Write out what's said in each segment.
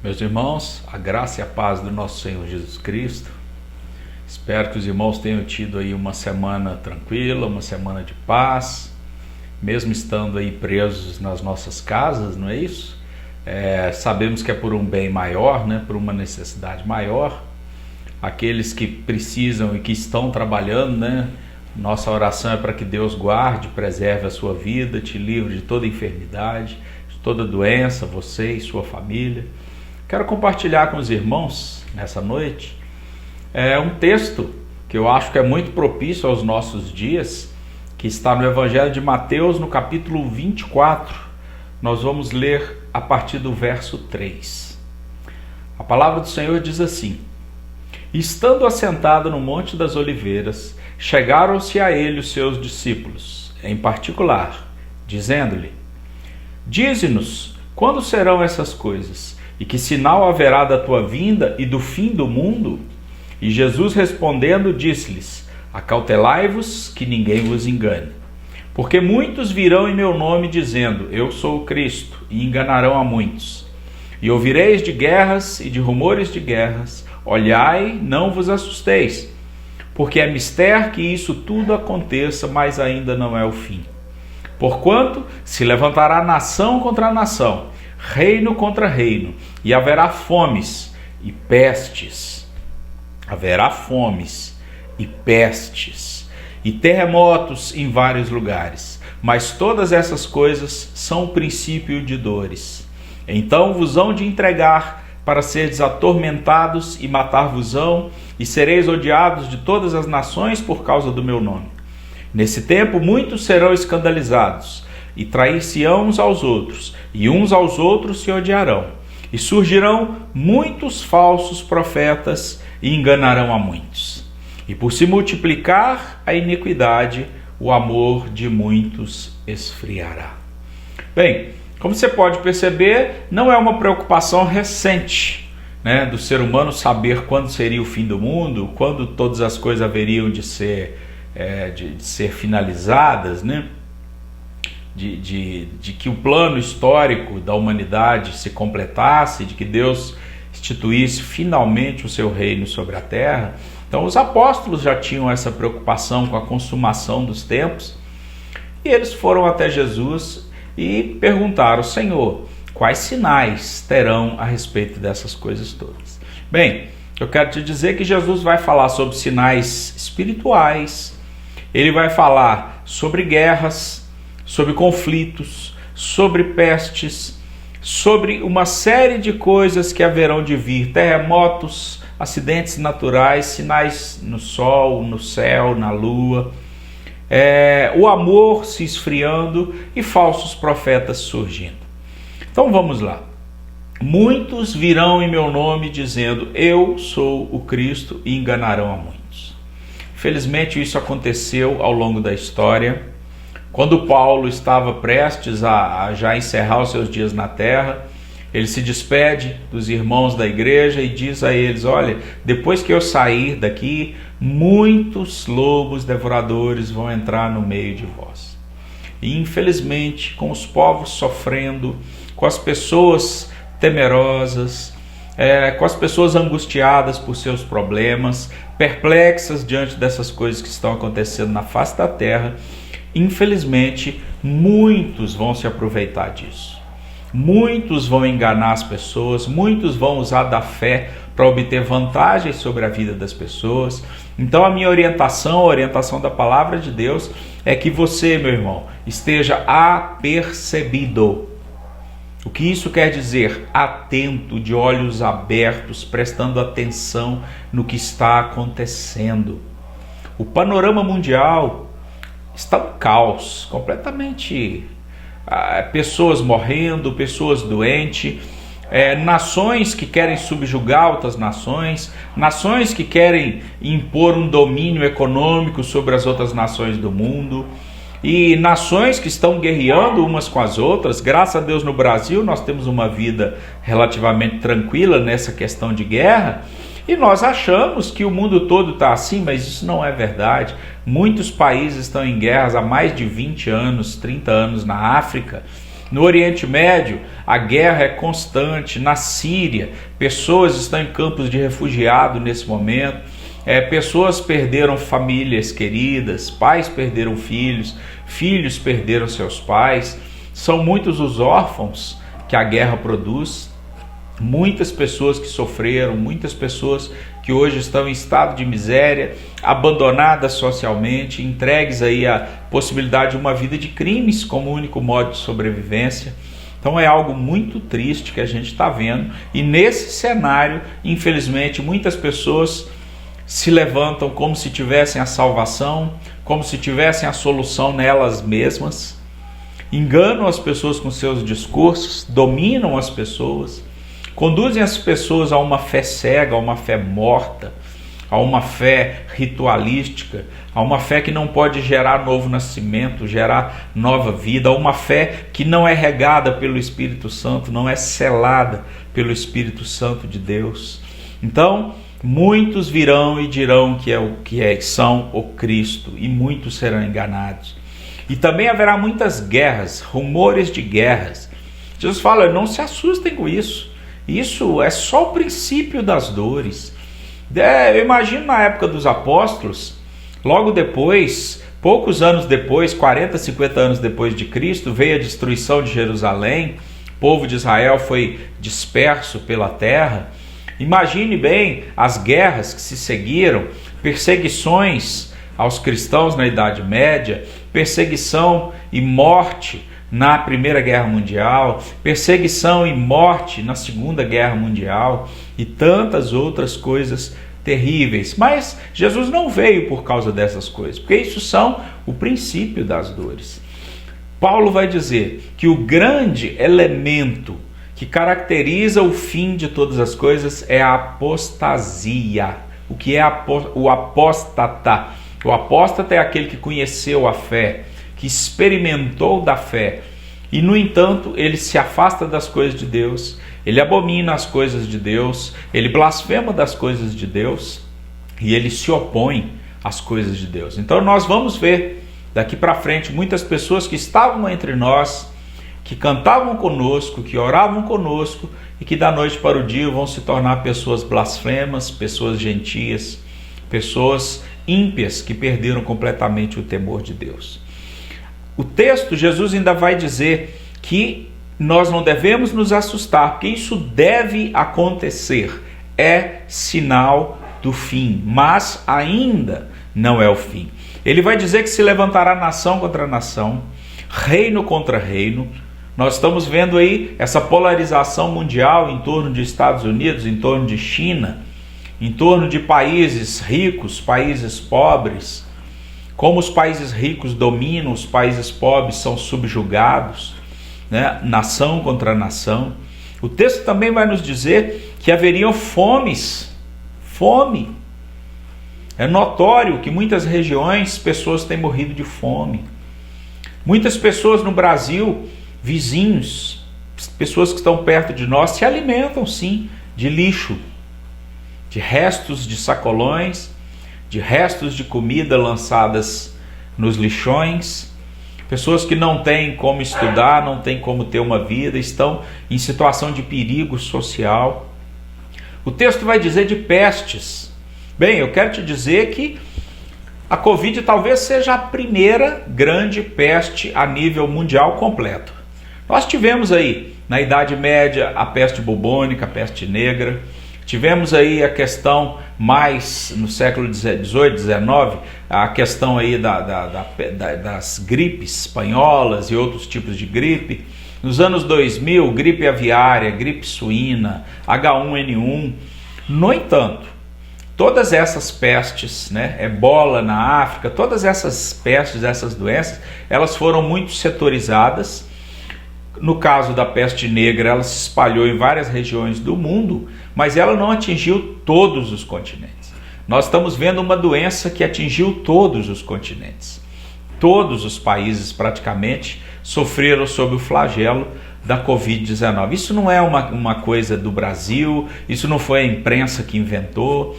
Meus irmãos, a graça e a paz do nosso Senhor Jesus Cristo. Espero que os irmãos tenham tido aí uma semana tranquila, uma semana de paz, mesmo estando aí presos nas nossas casas, não é isso? Sabemos que é por um bem maior, né? Por uma necessidade maior. Aqueles que precisam e que estão trabalhando, né? Nossa oração é para que Deus guarde, preserve a sua vida, te livre de toda enfermidade, de toda doença, você e sua família. Quero compartilhar com os irmãos nessa noite um texto que eu acho que é muito propício aos nossos dias, que está no Evangelho de Mateus, no capítulo 24. Nós vamos ler a partir do verso 3. A palavra do Senhor diz assim: Estando assentado no Monte das Oliveiras, chegaram-se a ele os seus discípulos, em particular, dizendo-lhe: Dize-nos, quando serão essas coisas? E que sinal haverá da tua vinda e do fim do mundo? E Jesus respondendo disse-lhes, acautelai-vos que ninguém vos engane. Porque muitos virão em meu nome dizendo, eu sou o Cristo, e enganarão a muitos. E ouvireis de guerras e de rumores de guerras, olhai, não vos assusteis, porque é mister que isso tudo aconteça, mas ainda não é o fim. Porquanto se levantará nação contra nação, reino contra reino, e haverá fomes e pestes. Haverá fomes e pestes, e terremotos em vários lugares. Mas todas essas coisas são o princípio de dores. Então vos hão de entregar para seres atormentados e matar-vos-ão, e sereis odiados de todas as nações por causa do meu nome. Nesse tempo muitos serão escandalizados, e trair-se-ão uns aos outros, e uns aos outros se odiarão. E surgirão muitos falsos profetas, e enganarão a muitos. E por se multiplicar a iniquidade, o amor de muitos esfriará. Bem, como você pode perceber, não é uma preocupação recente, né, do ser humano saber quando seria o fim do mundo, quando todas as coisas haveriam de ser finalizadas, né? De que o plano histórico da humanidade se completasse, de que Deus instituísse finalmente o seu reino sobre a terra. Então os apóstolos já tinham essa preocupação com a consumação dos tempos, e eles foram até Jesus e perguntaram, Senhor, quais sinais terão a respeito dessas coisas todas? Bem, eu quero te dizer que Jesus vai falar sobre sinais espirituais, ele vai falar sobre guerras, sobre conflitos, sobre pestes, sobre uma série de coisas que haverão de vir, terremotos, acidentes naturais, sinais no sol, no céu, na lua, o amor se esfriando e falsos profetas surgindo. Então vamos lá. Muitos virão em meu nome dizendo, eu sou o Cristo, e enganarão a muitos. Infelizmente isso aconteceu ao longo da história. Quando Paulo estava prestes a já encerrar os seus dias na terra, ele se despede dos irmãos da igreja e diz a eles, olha, depois que eu sair daqui, muitos lobos devoradores vão entrar no meio de vós. E infelizmente, com os povos sofrendo, com as pessoas temerosas, com as pessoas angustiadas por seus problemas, perplexas diante dessas coisas que estão acontecendo na face da terra, infelizmente, muitos vão se aproveitar disso. Muitos vão enganar as pessoas, muitos vão usar da fé para obter vantagens sobre a vida das pessoas. Então a minha orientação, a orientação da palavra de Deus, é que você, meu irmão, esteja apercebido. O que isso quer dizer? Atento, de olhos abertos, prestando atenção no que está acontecendo. O panorama mundial está no caos, completamente, pessoas morrendo, pessoas doentes, nações que querem subjugar outras nações, nações que querem impor um domínio econômico sobre as outras nações do mundo, e nações que estão guerreando umas com as outras. Graças a Deus no Brasil nós temos uma vida relativamente tranquila nessa questão de guerra, e nós achamos que o mundo todo está assim, mas isso não é verdade. Muitos países estão em guerras há mais de 20 anos, 30 anos na África. No Oriente Médio, a guerra é constante. Na Síria, pessoas estão em campos de refugiado nesse momento. Pessoas perderam famílias queridas, pais perderam filhos, filhos perderam seus pais. São muitos os órfãos que a guerra produz. Muitas pessoas que sofreram, muitas pessoas que hoje estão em estado de miséria, abandonadas socialmente, entregues aí à possibilidade de uma vida de crimes como único modo de sobrevivência. Então é algo muito triste que a gente está vendo, e nesse cenário, infelizmente, muitas pessoas se levantam como se tivessem a salvação, como se tivessem a solução nelas mesmas, enganam as pessoas com seus discursos, dominam as pessoas, conduzem as pessoas a uma fé cega, a uma fé morta, a uma fé ritualística, a uma fé que não pode gerar novo nascimento, gerar nova vida, a uma fé que não é regada pelo Espírito Santo, não é selada pelo Espírito Santo de Deus. Então, muitos virão e dirão que são o Cristo, e muitos serão enganados. E também haverá muitas guerras, rumores de guerras. Jesus fala, não se assustem com isso. Isso é só o princípio das dores. Eu imagino na época dos apóstolos, logo depois, poucos anos depois, 40, 50 anos depois de Cristo, veio a destruição de Jerusalém, o povo de Israel foi disperso pela terra. Imagine bem as guerras que se seguiram, perseguições aos cristãos na Idade Média, perseguição e morte na Primeira Guerra Mundial, perseguição e morte na Segunda Guerra Mundial e tantas outras coisas terríveis. Mas Jesus não veio por causa dessas coisas, porque isso são o princípio das dores. Paulo vai dizer que o grande elemento que caracteriza o fim de todas as coisas é a apostasia. O que é o apóstata? O apóstata é aquele que conheceu a fé, que experimentou da fé, e no entanto ele se afasta das coisas de Deus, ele abomina as coisas de Deus, ele blasfema das coisas de Deus, e ele se opõe às coisas de Deus. Então nós vamos ver daqui para frente muitas pessoas que estavam entre nós, que cantavam conosco, que oravam conosco, e que da noite para o dia vão se tornar pessoas blasfemas, pessoas gentias, pessoas ímpias que perderam completamente o temor de Deus. O texto, Jesus ainda vai dizer que nós não devemos nos assustar, porque isso deve acontecer, é sinal do fim, mas ainda não é o fim. Ele vai dizer que se levantará nação contra nação, reino contra reino. Nós estamos vendo aí essa polarização mundial em torno de Estados Unidos, em torno de China, em torno de países ricos, países pobres. Como os países ricos dominam, os países pobres são subjugados, né? Nação contra nação. O texto também vai nos dizer que haveriam fomes. Fome. É notório que em muitas regiões pessoas têm morrido de fome. Muitas pessoas no Brasil, vizinhos, pessoas que estão perto de nós, se alimentam sim de lixo, de restos de sacolões, de restos de comida lançadas nos lixões. Pessoas que não têm como estudar, não têm como ter uma vida, estão em situação de perigo social. O texto vai dizer de pestes. Bem, eu quero te dizer que a Covid talvez seja a primeira grande peste a nível mundial completo. Nós tivemos aí, na Idade Média, a peste bubônica, a peste negra. Tivemos aí a questão mais no século XVIII, XIX, a questão aí das gripes espanholas e outros tipos de gripe. Nos anos 2000, gripe aviária, gripe suína, H1N1. No entanto, todas essas pestes, né, ebola na África, todas essas pestes, essas doenças, elas foram muito setorizadas. No caso da peste negra, ela se espalhou em várias regiões do mundo, mas ela não atingiu todos os continentes. Nós estamos vendo uma doença que atingiu todos os continentes. Todos os países praticamente sofreram sob o flagelo da Covid-19. Isso não é uma coisa do Brasil, isso não foi a imprensa que inventou.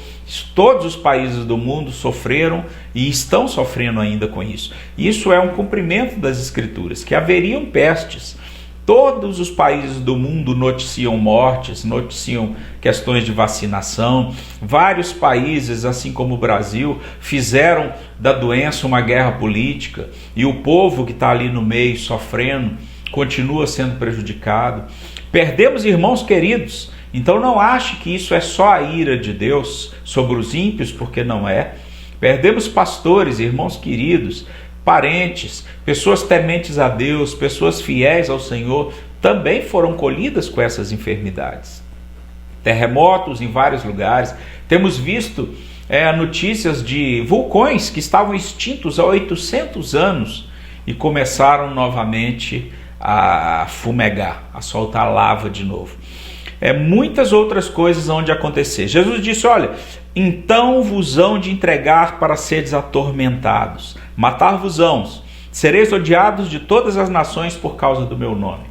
Todos os países do mundo sofreram e estão sofrendo ainda com isso. Isso é um cumprimento das Escrituras, que haveriam pestes. Todos os países do mundo noticiam mortes, noticiam questões de vacinação. Vários países, assim como o Brasil, fizeram da doença uma guerra política, e o povo que está ali no meio sofrendo continua sendo prejudicado. Perdemos irmãos queridos, então não ache que isso é só a ira de Deus sobre os ímpios, porque não é. Perdemos pastores, irmãos queridos, parentes, pessoas tementes a Deus, pessoas fiéis ao Senhor, também foram colhidas com essas enfermidades. Terremotos em vários lugares. Temos visto notícias de vulcões que estavam extintos há 800 anos e começaram novamente a fumegar, a soltar lava de novo. muitas outras coisas hão de acontecer. Jesus disse, olha, então vos hão de entregar para seres atormentados, matar-vos-ão, sereis odiados de todas as nações por causa do meu nome.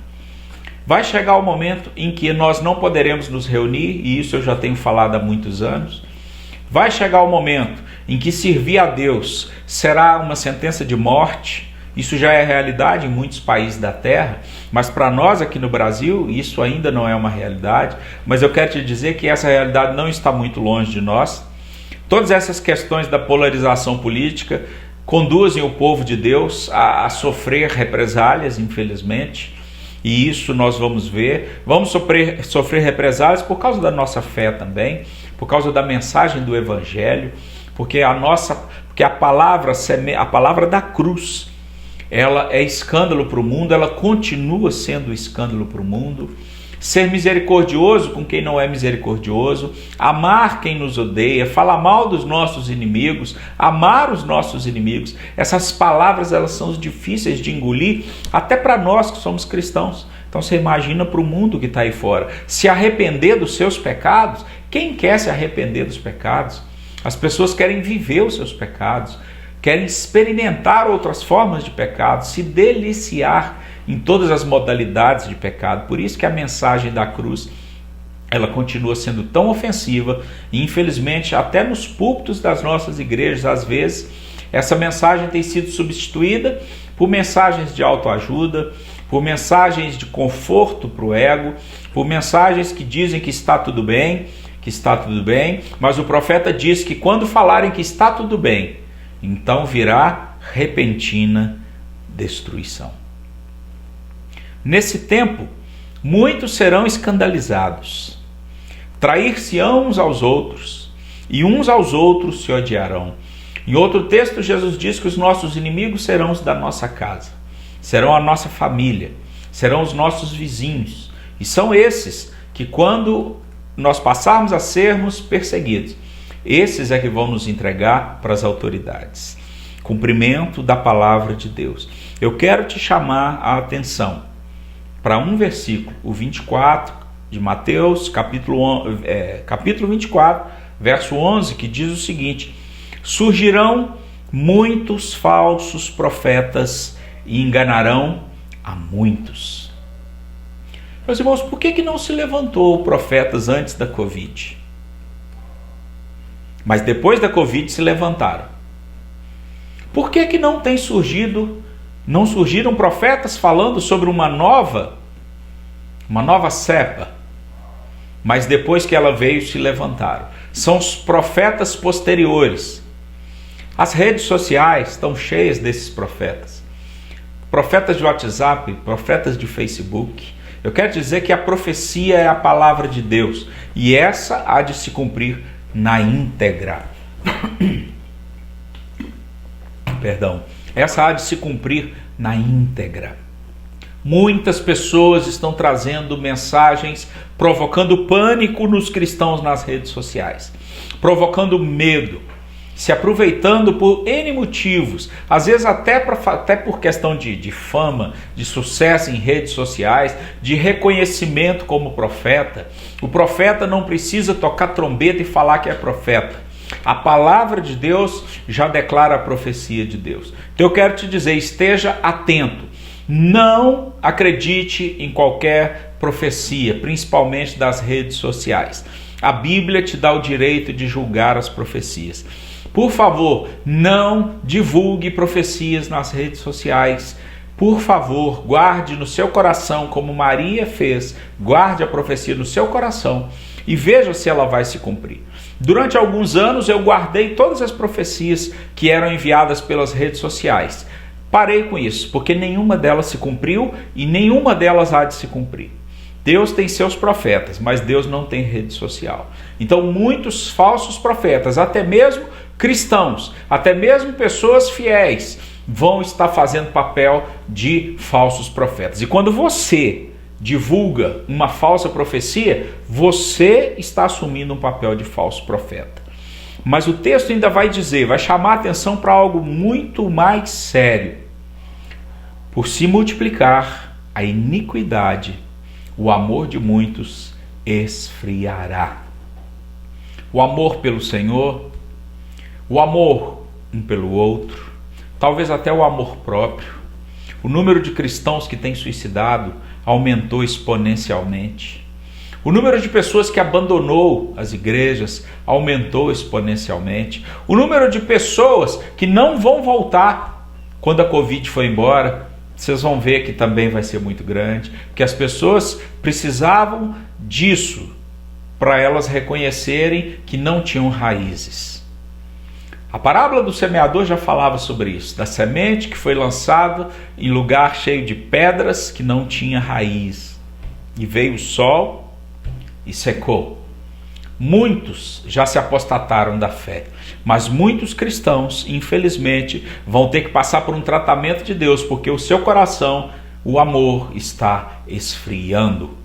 Vai chegar o momento em que nós não poderemos nos reunir, e isso eu já tenho falado há muitos anos. Vai chegar o momento em que servir a Deus será uma sentença de morte. Isso já é realidade em muitos países da terra, mas para nós aqui no Brasil isso ainda não é uma realidade. Mas eu quero te dizer que essa realidade não está muito longe de nós. Todas essas questões da polarização política conduzem o povo de Deus a sofrer represálias, infelizmente. E isso nós vamos ver. Vamos sofrer represálias por causa da nossa fé também, por causa da mensagem do Evangelho, porque a palavra da cruz, ela é escândalo para o mundo, ela continua sendo escândalo para o mundo. Ser misericordioso com quem não é misericordioso, amar quem nos odeia, falar mal dos nossos inimigos, amar os nossos inimigos. Essas palavras, elas são difíceis de engolir, até para nós que somos cristãos. Então você imagina para o mundo que está aí fora. Se arrepender dos seus pecados, quem quer se arrepender dos pecados? As pessoas querem viver os seus pecados, querem experimentar outras formas de pecado, se deliciar em todas as modalidades de pecado. Por isso que a mensagem da cruz, ela continua sendo tão ofensiva, e infelizmente até nos púlpitos das nossas igrejas, às vezes, essa mensagem tem sido substituída por mensagens de autoajuda, por mensagens de conforto para o ego, por mensagens que dizem que está tudo bem, mas o profeta diz que quando falarem que está tudo bem, então virá repentina destruição. Nesse tempo, muitos serão escandalizados, trair-se-ão uns aos outros, e uns aos outros se odiarão. Em outro texto, Jesus diz que os nossos inimigos serão os da nossa casa, serão a nossa família, serão os nossos vizinhos, e são esses que, quando nós passarmos a sermos perseguidos, esses é que vão nos entregar para as autoridades. Cumprimento da palavra de Deus. Eu quero te chamar a atenção para um versículo, o 24 de Mateus, capítulo 24, verso 11, que diz o seguinte: surgirão muitos falsos profetas e enganarão a muitos. Meus irmãos, por que não se levantou profetas antes da Covid? Mas depois da Covid se levantaram. Por que não surgiram profetas falando sobre uma nova cepa? Mas depois que ela veio, se levantaram. São os profetas posteriores. As redes sociais estão cheias desses profetas. Profetas de WhatsApp, profetas de Facebook. Eu quero dizer que a profecia é a palavra de Deus, e essa há de se cumprir na íntegra. Essa há de se cumprir na íntegra. Muitas pessoas estão trazendo mensagens provocando pânico nos cristãos nas redes sociais, provocando medo, se aproveitando por N motivos, às vezes até por questão de fama, de sucesso em redes sociais, de reconhecimento como profeta. O profeta não precisa tocar trombeta e falar que é profeta. A palavra de Deus já declara a profecia de Deus. Então eu quero te dizer, esteja atento. Não acredite em qualquer profecia, principalmente das redes sociais. A Bíblia te dá o direito de julgar as profecias. Por favor, não divulgue profecias nas redes sociais. Por favor, guarde no seu coração, como Maria fez. Guarde a profecia no seu coração e veja se ela vai se cumprir. Durante alguns anos eu guardei todas as profecias que eram enviadas pelas redes sociais. Parei com isso, porque nenhuma delas se cumpriu e nenhuma delas há de se cumprir. Deus tem seus profetas, mas Deus não tem rede social. Então muitos falsos profetas, até mesmo cristãos, até mesmo pessoas fiéis, vão estar fazendo papel de falsos profetas. E quando você divulga uma falsa profecia, você está assumindo um papel de falso profeta. Mas o texto ainda vai dizer, vai chamar a atenção para algo muito mais sério. Por se multiplicar a iniquidade, o amor de muitos esfriará. O amor pelo Senhor, o amor um pelo outro, talvez até o amor próprio. O número de cristãos que têm suicidado aumentou exponencialmente. O número de pessoas que abandonou as igrejas aumentou exponencialmente. O número de pessoas que não vão voltar quando a Covid for embora, vocês vão ver que também vai ser muito grande, porque as pessoas precisavam disso para elas reconhecerem que não tinham raízes. A parábola do semeador já falava sobre isso, da semente que foi lançada em lugar cheio de pedras que não tinha raiz. E veio o sol e secou. Muitos já se apostataram da fé, mas muitos cristãos, infelizmente, vão ter que passar por um tratamento de Deus, porque o seu coração, o amor, está esfriando.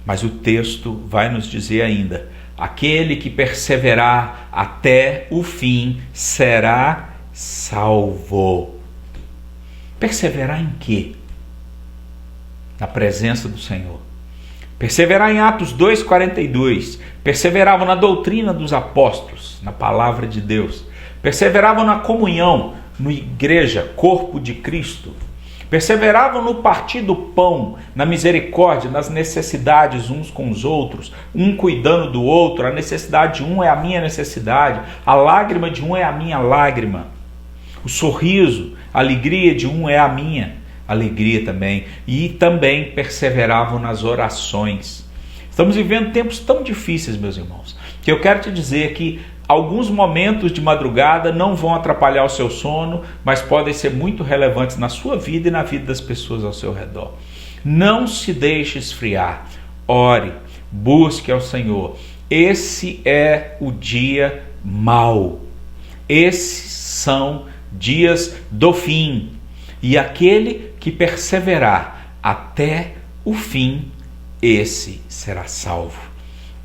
Mas o texto vai nos dizer ainda: aquele que perseverar até o fim será salvo. Perseverar em quê? Na presença do Senhor. Perseverar em Atos 2,42. Perseveravam na doutrina dos apóstolos, na palavra de Deus. Perseveravam na comunhão, na igreja, corpo de Cristo. Perseveravam no partir do pão, na misericórdia, nas necessidades uns com os outros, um cuidando do outro. A necessidade de um é a minha necessidade, a lágrima de um é a minha lágrima. O sorriso, a alegria de um é a minha alegria também. E também perseveravam nas orações. Estamos vivendo tempos tão difíceis, meus irmãos, que eu quero te dizer que alguns momentos de madrugada não vão atrapalhar o seu sono, mas podem ser muito relevantes na sua vida e na vida das pessoas ao seu redor. Não se deixe esfriar. Ore, busque ao Senhor. Esse é o dia mau. Esses são dias do fim. E aquele que perseverar até o fim, esse será salvo.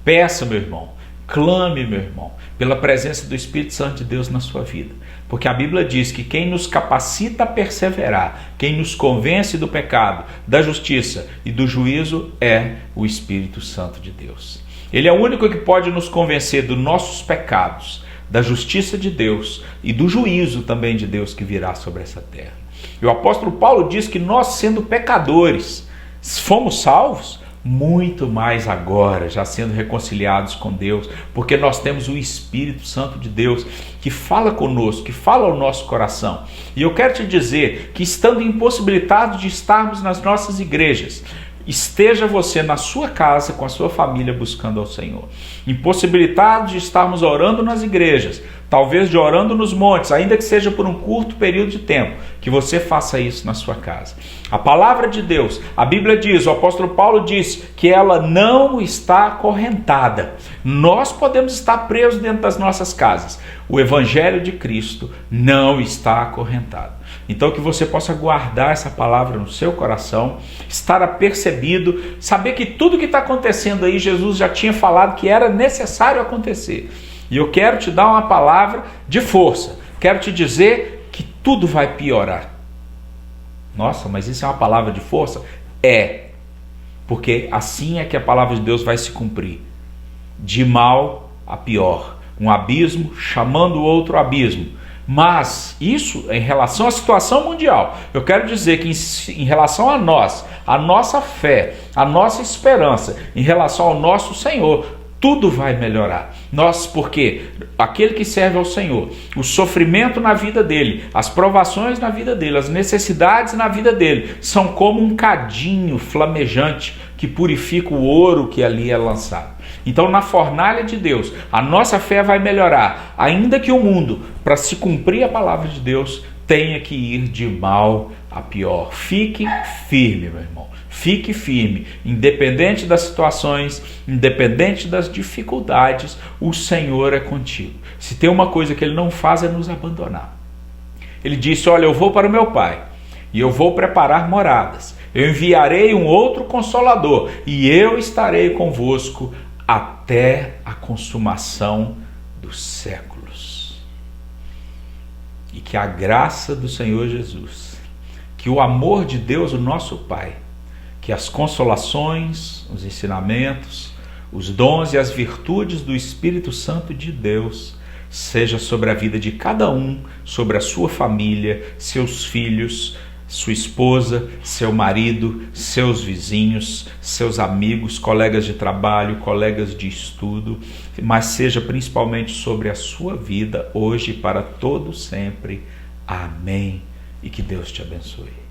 Peça, meu irmão, clame, meu irmão, pela presença do Espírito Santo de Deus na sua vida. Porque a Bíblia diz que quem nos capacita a perseverar, quem nos convence do pecado, da justiça e do juízo é o Espírito Santo de Deus. Ele é o único que pode nos convencer dos nossos pecados, da justiça de Deus e do juízo também de Deus que virá sobre essa terra. E o apóstolo Paulo diz que nós, sendo pecadores, fomos salvos, muito mais agora, já sendo reconciliados com Deus, porque nós temos o Espírito Santo de Deus que fala conosco, que fala ao nosso coração. E eu quero te dizer que, estando impossibilitados de estarmos nas nossas igrejas, esteja você na sua casa com a sua família buscando ao Senhor. Impossibilitados de estarmos orando nas igrejas, talvez de orando nos montes, ainda que seja por um curto período de tempo, que você faça isso na sua casa. A palavra de Deus, a Bíblia diz, o apóstolo Paulo diz que ela não está acorrentada. Nós podemos estar presos dentro das nossas casas. O Evangelho de Cristo não está acorrentado. Então que você possa guardar essa palavra no seu coração, estar apercebido, saber que tudo que está acontecendo aí, Jesus já tinha falado que era necessário acontecer. E eu quero te dar uma palavra de força. Quero te dizer que tudo vai piorar. Nossa, mas isso é uma palavra de força? É. Porque assim é que a palavra de Deus vai se cumprir. De mal a pior. Um abismo chamando o outro abismo. Mas isso em relação à situação mundial. Eu quero dizer que em relação a nós, a nossa fé, a nossa esperança, em relação ao nosso Senhor, tudo vai melhorar. Porque aquele que serve ao Senhor, o sofrimento na vida dele, as provações na vida dele, as necessidades na vida dele, são como um cadinho flamejante que purifica o ouro que ali é lançado. Então, na fornalha de Deus, a nossa fé vai melhorar, ainda que o mundo, para se cumprir a palavra de Deus, tenha que ir de mal a pior. Fique firme, meu irmão. Fique firme, independente das situações, independente das dificuldades, o Senhor é contigo. Se tem uma coisa que Ele não faz é nos abandonar. Ele disse, olha, eu vou para o meu Pai e eu vou preparar moradas. Eu enviarei um outro Consolador e eu estarei convosco até a consumação dos séculos. E que a graça do Senhor Jesus, que o amor de Deus, o nosso Pai, Que as consolações, os ensinamentos, os dons e as virtudes do Espírito Santo de Deus seja sobre a vida de cada um, sobre a sua família, seus filhos, sua esposa, seu marido, seus vizinhos, seus amigos, colegas de trabalho, colegas de estudo, mas seja principalmente sobre a sua vida, hoje e para todo sempre. Amém. E que Deus te abençoe.